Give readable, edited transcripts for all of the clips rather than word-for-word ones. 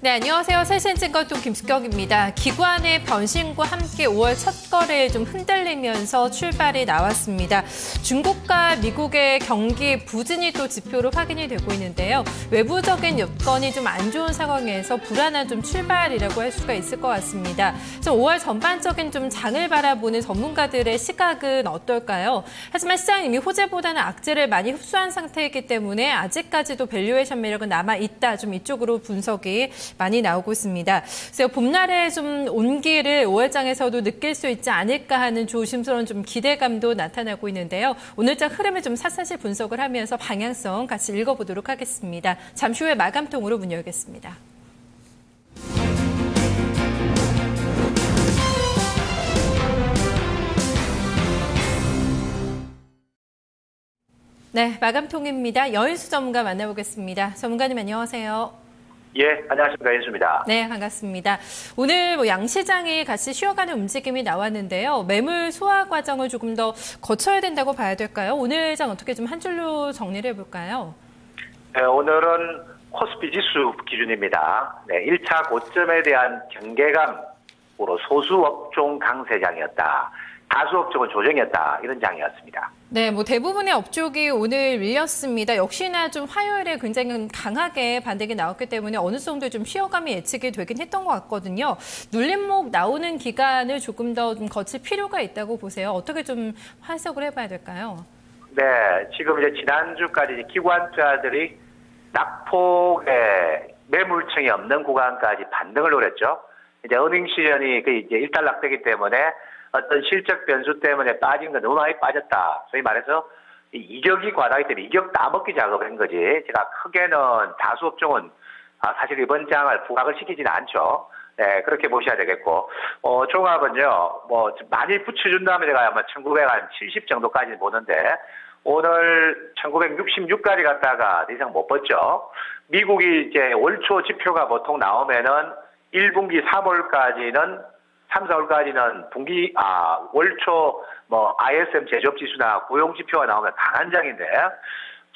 네, 안녕하세요. 세신증권통 김숙경입니다. 기관의 변심과 함께 5월 첫 거래에 좀 흔들리면서 출발이 나왔습니다. 중국과 미국의 경기 부진이 또 지표로 확인이 되고 있는데요. 외부적인 여건이 좀 안 좋은 상황에서 불안한 좀 출발이라고 할 수가 있을 것 같습니다. 좀 5월 전반적인 좀 장을 바라보는 전문가들의 시각은 어떨까요? 하지만 시장은 이미 호재보다는 악재를 많이 흡수한 상태이기 때문에 아직까지도 밸류에이션 매력은 남아있다. 좀 이쪽으로 분석이 많이 나오고 있습니다. 그래서 봄날의 좀 온기를 5월장에서도 느낄 수 있지 않을까 하는 조심스러운 좀 기대감도 나타나고 있는데요. 오늘장 흐름을 좀 샅샅이 분석을 하면서 방향성 같이 읽어보도록 하겠습니다. 잠시 후에 마감통으로 문 열겠습니다. 네, 마감통입니다. 여인수 전문가 만나보겠습니다. 전문가님 안녕하세요. 예, 안녕하십니까. 연수입니다. 네, 반갑습니다. 오늘 양시장이 같이 쉬어가는 움직임이 나왔는데요. 매물 소화 과정을 조금 더 거쳐야 된다고 봐야 될까요? 오늘 장 어떻게 좀 한 줄로 정리를 해볼까요? 네, 오늘은 코스피 지수 기준입니다. 네, 1차 고점에 대한 경계감으로 소수 업종 강세장이었다. 다수 업종은 조정이었다. 이런 장이었습니다. 네, 대부분의 업종이 오늘 밀렸습니다. 역시나 좀 화요일에 굉장히 강하게 반등이 나왔기 때문에 어느 정도 좀 쉬어감이 예측이 되긴 했던 것 같거든요. 눌림목 나오는 기간을 조금 더 좀 거칠 필요가 있다고 보세요. 어떻게 좀 해석을 해봐야 될까요? 네, 지금 이제 지난주까지 기관 투자들이 낙폭의 매물층이 없는 구간까지 반등을 노렸죠. 이제 어닝 시즌이 이제 일단락되기 때문에 어떤 실적 변수 때문에 빠진 건 너무 많이 빠졌다. 소위 말해서 이격이 과다하기 때문에 이격 따먹기 작업을 한 거지. 제가 크게는 다수 업종은 사실 이번 장을 부각을 시키지는 않죠. 네, 그렇게 보셔야 되겠고, 종합은요, 많이 붙여준다면 제가 아마 1970 정도까지 보는데, 오늘 1966까지 갔다가 더 이상 못 봤죠. 미국이 이제 월초 지표가 보통 나오면은 1분기 3월까지는 3, 4월까지는 월초 ISM 제조업 지수나 고용 지표가 나오면 강한 장인데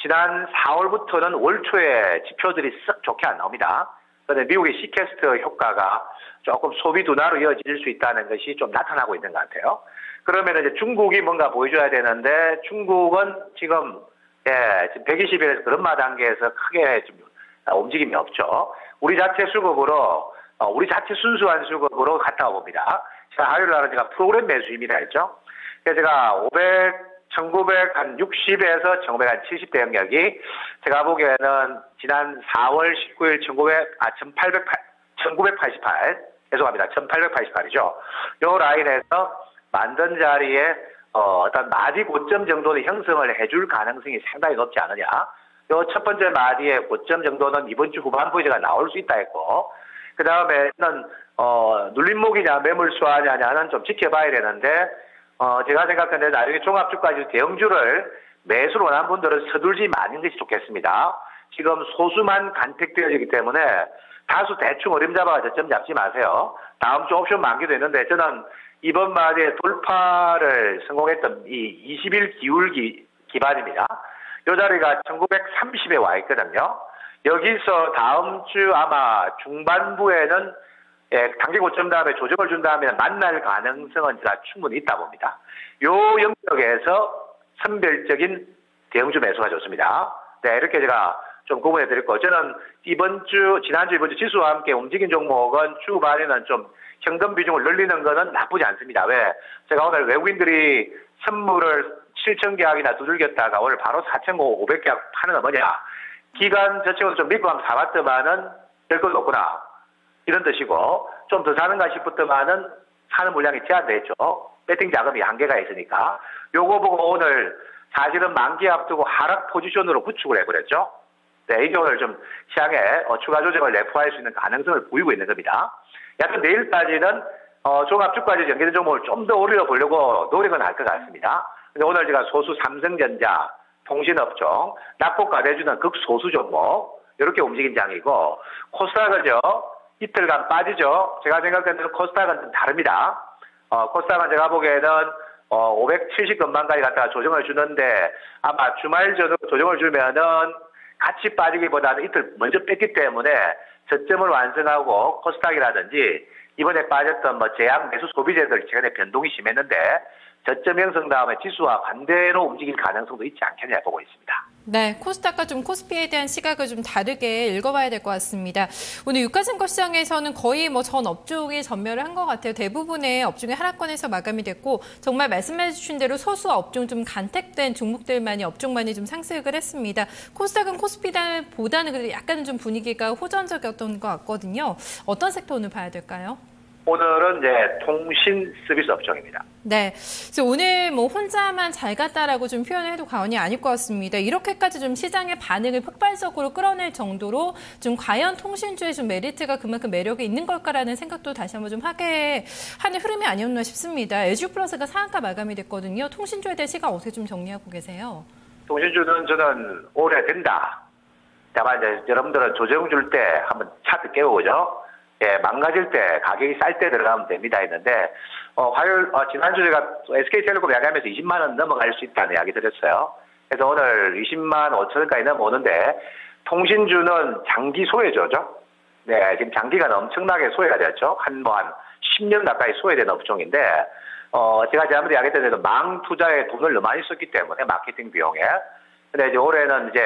지난 4월부터는 월초에 지표들이 썩 좋게 안 나옵니다. 그런데 미국의 시캐스트 효과가 조금 소비 둔화로 이어질 수 있다는 것이 좀 나타나고 있는 것 같아요. 그러면 이제 중국이 뭔가 보여줘야 되는데 중국은 지금 120일에서 그런마 단계에서 크게 좀 움직임이 없죠. 우리 자체 수급으로 우리 자체 순수한 수급으로 갔다 와봅니다. 제가 화요일 날은 제가 프로그램 매수입니다 했죠. 그래서 제가 1960에서 1970대 영역이 제가 보기에는 지난 4월 19일 1988, 죄송합니다. 1888이죠. 요 라인에서 만든 자리에 어떤 마디 고점 정도는 형성을 해줄 가능성이 상당히 높지 않느냐. 요 첫 번째 마디의 고점 정도는 이번 주 후반부에 제가 나올 수 있다 했고, 그 다음에는 눌림목이냐 매물 수화냐는 좀 지켜봐야 되는데 제가 생각하는데 나중에 종합주까지 대형주를 매수를 원하는 분들은 서둘지 마는 것이 좋겠습니다. 지금 소수만 간택되어지기 때문에 다수 대충 어림 잡아가 저점 잡지 마세요. 다음 주 옵션 만기도 있는데 저는 이번 마디에 돌파를 성공했던 이 20일 기울 기반입니다. 이 자리가 1930에 와 있거든요. 여기서 다음 주 아마 중반부에는 단기 고점 다음에 조정을 준 다음에 만날 가능성은 제가 충분히 있다 봅니다. 요 영역에서 선별적인 대형주 매수가 좋습니다. 네, 이렇게 제가 좀 구분해 드렸고, 저는 지난주 이번 주 지수와 함께 움직인 종목은 주말에는 좀 현금 비중을 늘리는 거는 나쁘지 않습니다. 왜? 제가 오늘 외국인들이 선물을 7천 계약이나 두들겼다가 오늘 바로 4,500 계약 파는 건 뭐냐? 기간 저쪽으로 좀 믿고 한번 사봤더만은 별것도 없구나. 이런 뜻이고, 좀 더 사는가 싶었더만은 사는 물량이 제한돼 있죠. 배팅 자금이 한계가 있으니까. 요거 보고 오늘 사실은 만기 앞두고 하락 포지션으로 구축을 해버렸죠. 네, 이게 오늘 좀 시장에 추가 조정을 내포할 수 있는 가능성을 보이고 있는 겁니다. 여튼 내일까지는 종합주까지 연계된 종목을 좀 더 올려보려고 노력은 할 것 같습니다. 근데 오늘 제가 소수 삼성전자, 통신업종, 낙폭과 내주는 극소수 종목 이렇게 움직인 장이고, 코스닥은요 이틀간 빠지죠. 제가 생각하는 코스닥은 좀 다릅니다. 코스닥은 제가 보기에는 570 근방까지 갔다가 조정을 주는데 아마 주말 전후로 조정을 주면은 같이 빠지기보다는 이틀 먼저 뺐기 때문에 저점을 완성하고 코스닥이라든지 이번에 빠졌던 뭐 제약 매수 소비재들 최근에 변동이 심했는데 저점 형성 다음에 지수와 반대로 움직일 가능성도 있지 않겠냐 보고 있습니다. 네, 코스닥과 좀 코스피에 대한 시각을 좀 다르게 읽어봐야 될 것 같습니다. 오늘 유가증권 시장에서는 거의 뭐 전 업종이 전멸을 한 것 같아요. 대부분의 업종이 하락권에서 마감이 됐고 정말 말씀해 주신 대로 소수 업종 좀 간택된 종목들만이 업종만이 좀 상승을 했습니다. 코스닥은 코스피보다는 그래도 약간 좀 분위기가 호전적이었던 것 같거든요. 어떤 섹터 오늘 봐야 될까요? 오늘은 이제 통신 서비스 업종입니다. 네, 그래서 오늘 뭐 혼자만 잘 갔다라고 좀 표현을 해도 과언이 아닐 것 같습니다. 이렇게까지 좀 시장의 반응을 폭발적으로 끌어낼 정도로 좀 과연 통신주의 좀 메리트가 그만큼 매력이 있는 걸까라는 생각도 다시 한번 좀 하게 하는 흐름이 아니었나 싶습니다. LG플러스가 상한가 마감이 됐거든요. 통신주에 대한 시각 어떻게 좀 정리하고 계세요? 통신주는 저는 오래 된다. 다만 이제 여러분들은 조정 줄 때 한번 차트 깨우죠. 예, 망가질 때 가격이 쌀 때 들어가면 됩니다 했는데 지난주 제가 SK텔레콤 이야기하면서 20만 원 넘어갈 수 있다는 이야기 드렸어요. 그래서 오늘 20만 5천 원까지 넘어오는데 통신주는 장기 소외죠죠. 네, 지금 장기가 엄청나게 소외가 되었죠. 한 10년 가까이 소외된 업종인데 제가 지난번에 이야기했던 대로 망 투자에 돈을 너무 많이 썼기 때문에 마케팅 비용에. 근데 이제 올해는 이제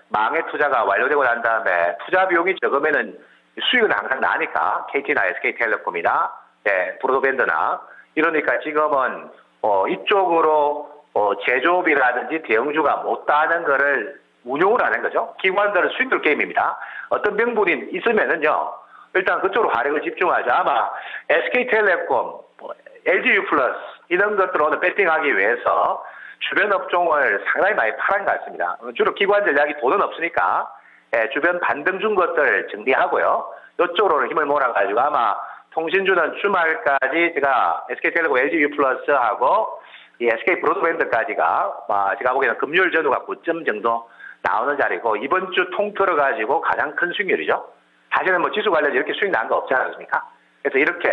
망의 투자가 완료되고 난 다음에 투자 비용이 적으면은 수익은 항상 나니까 KT나 SK텔레콤이나 브로드밴드나 이러니까 지금은 이쪽으로 제조업이라든지 대형주가 못하는 거를 운용을 하는 거죠. 기관들은 수익들 게임입니다. 어떤 명분이 있으면은요 일단 그쪽으로 화력을 집중하죠. 아마 SK텔레콤, LG유플러스 이런 것들을 오늘 배팅하기 위해서 주변 업종을 상당히 많이 팔은 것 같습니다. 주로 기관 전략이 돈은 없으니까 주변 반등 준 것들 정리하고요. 이쪽으로 힘을 몰아가지고 아마 통신주는 주말까지 제가 SK텔레콤, LG유플러스하고 이 SK 브로드밴드까지가 제가 보기에는 금요일 전후가 9점 정도 나오는 자리고 이번 주 통틀어 가지고 가장 큰 수익률이죠. 사실은 뭐 지수 관련 이렇게 수익 난 거 없지 않습니까? 그래서 이렇게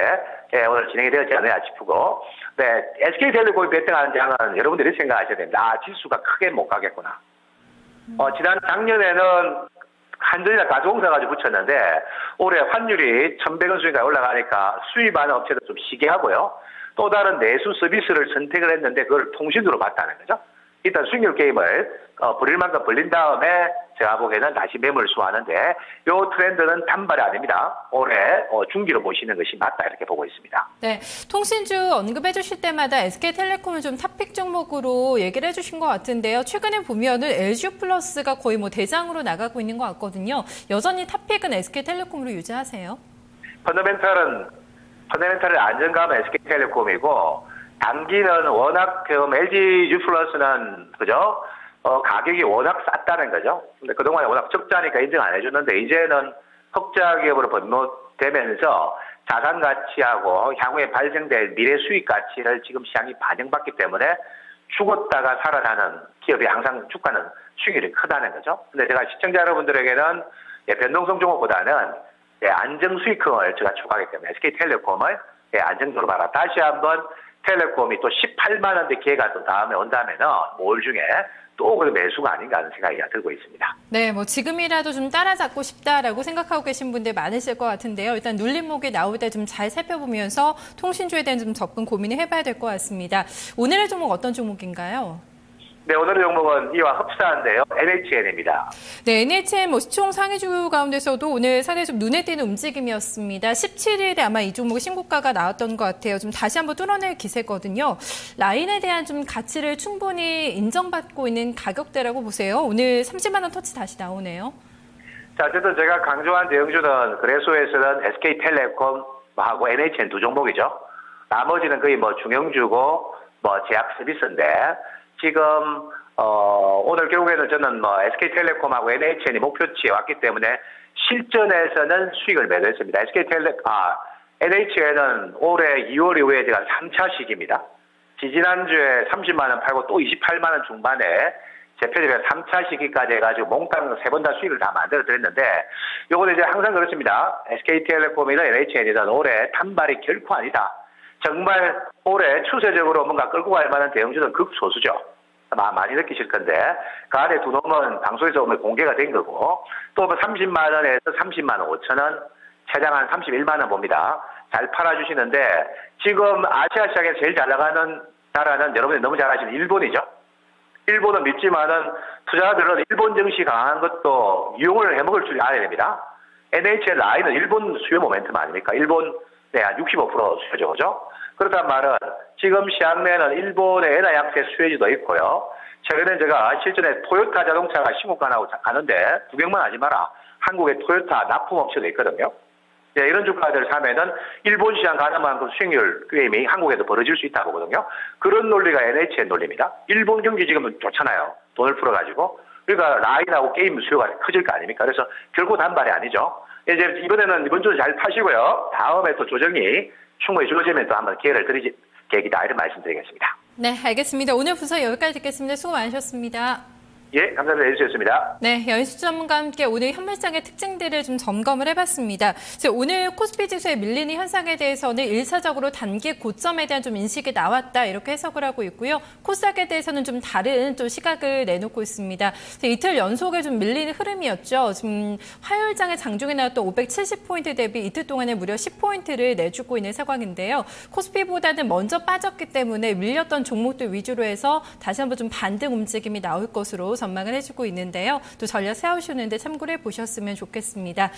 오늘 진행이 되었지 않느냐 싶고, 네, SK텔레콤이 배팅하는 장은 여러분들이 생각하셔야 됩니다. 지수가 크게 못 가겠구나. 지난 작년에는 한전이나 가스공사 가지고 붙였는데 올해 환율이 1,100원 수준까지 올라가니까 수입하는 업체도 좀 시게 하고요. 또 다른 내수 서비스를 선택을 했는데 그걸 통신으로 봤다는 거죠. 일단 수익률 게임을 벌릴 만큼 벌린 다음에 제가 보기에는 다시 매물 수하는데 이 트렌드는 단발이 아닙니다. 올해 중기로 보시는 것이 맞다 이렇게 보고 있습니다. 네, 통신주 언급해 주실 때마다 SK텔레콤을 좀 탑픽 종목으로 얘기를 해주신 것 같은데요. 최근에 보면은 LG플러스가 거의 뭐 대장으로 나가고 있는 것 같거든요. 여전히 탑픽은 SK텔레콤으로 유지하세요? 펀더멘탈은 안정감은 SK텔레콤이고 단기는 워낙 LG유플러스는 그죠? 가격이 워낙 쌌다는 거죠. 근데 그동안에 워낙 적자니까 인정 안 해줬는데 이제는 흑자 기업으로 번노되면서 자산 가치하고 향후에 발생될 미래 수익 가치를 지금 시장이 반영받기 때문에 죽었다가 살아나는 기업이 항상 주가는 수익률이 크다는 거죠. 근데 제가 시청자 여러분들에게는 변동성 종목보다는 안정 수익형을 제가 추구하기 때문에 SK텔레콤을 안정적으로 봐라. 다시 한번 텔레콤이 또 18만 원대 기회가 또 다음에 온다면은 5월 중에 또 그 매수가 아닌가 하는 생각이 들고 있습니다. 네, 뭐 지금이라도 좀 따라잡고 싶다라고 생각하고 계신 분들 많으실 것 같은데요. 일단 눌림목이 나올 때 좀 잘 살펴보면서 통신주에 대한 좀 접근 고민을 해봐야 될 것 같습니다. 오늘의 종목 어떤 종목인가요? 네, 오늘의 종목은 이와 흡사한데요. NHN입니다. 네, NHN 뭐 시총 상위주 가운데서도 오늘 상당히 좀 눈에 띄는 움직임이었습니다. 17일에 아마 이 종목 신고가가 나왔던 것 같아요. 좀 다시 한번 뚫어낼 기세거든요. 라인에 대한 좀 가치를 충분히 인정받고 있는 가격대라고 보세요. 오늘 30만 원 터치 다시 나오네요. 자, 어쨌든 제가 강조한 대형주는 거래소에서는 SK텔레콤하고 NHN 두 종목이죠. 나머지는 거의 뭐 중형주고 뭐 제약 서비스인데 지금 오늘 결국에는 저는 뭐 SK텔레콤하고 NHN이 목표치에 왔기 때문에 실전에서는 수익을 매도했습니다. NHN은 올해 2월 이후에 제가 3차 시기입니다. 지지난주에 30만 원 팔고 또 28만 원 중반에 제표적으로 3차 시기까지 해가지고 몽땅 3번 다 수익을 다 만들어 드렸는데 요거는 이제 항상 그렇습니다. SK텔레콤이나 NHN이든 올해 단발이 결코 아니다. 정말 올해 추세적으로 뭔가 끌고 갈 만한 대형주는 극소수죠. 많이 느끼실 건데 그 안에 두 놈은 방송에서 오늘 공개가 된 거고 또 30만 원에서 30만 원 5천 원 최장 한 31만 원 봅니다. 잘 팔아주시는데 지금 아시아 시장에서 제일 잘 나가는 나라는 여러분이 너무 잘 아시는 일본이죠. 일본은 밉지만은 투자자들은 일본 증시 강한 것도 이용을 해먹을 줄 알아야 됩니다. NHL 라인은 일본 수요 모멘텀 아닙니까? 일본의 한 65% 수요죠. 그죠? 그렇단 말은 지금 시황내는 일본의 엔화 약세 수혜지도 있고요. 최근에 제가 실전에 토요타 자동차가 신고가나고 가는데 구경만 하지 마라. 한국의 토요타 납품업체도 있거든요. 네, 이런 주가들을 사면은 일본 시장 가는 만큼 수익률 게임이 한국에도 벌어질 수 있다고 보거든요. 그런 논리가 NHN 논리입니다. 일본 경기 지금은 좋잖아요. 돈을 풀어가지고. 그러니까 라인하고 게임 수요가 커질 거 아닙니까? 그래서 결코 단발이 아니죠. 이제 이번 주는 잘 파시고요. 다음에 또 조정이 충분히 주어지면 또 한번 기회를 드리지 계기다 이런 말씀드리겠습니다. 네, 알겠습니다. 오늘 분석 여기까지 듣겠습니다. 수고 많으셨습니다. 예, 감사합니다. 해주셨습니다. 네, 연수 전문가와 함께 오늘 현물장의 특징들을 좀 점검을 해봤습니다. 오늘 코스피 지수의 밀리는 현상에 대해서는 1차적으로 단기 고점에 대한 좀 인식이 나왔다 이렇게 해석을 하고 있고요. 코스닥에 대해서는 좀 다른 좀 시각을 내놓고 있습니다. 이틀 연속에 좀 밀리는 흐름이었죠. 지금 화요일장에 장중에 나왔던 570포인트 대비 이틀 동안에 무려 10포인트를 내주고 있는 상황인데요. 코스피보다는 먼저 빠졌기 때문에 밀렸던 종목들 위주로 해서 다시 한번 좀 반등 움직임이 나올 것으로 전망을 해주고 있는데요. 또 전략 세우시는데 참고를 해보셨으면 좋겠습니다.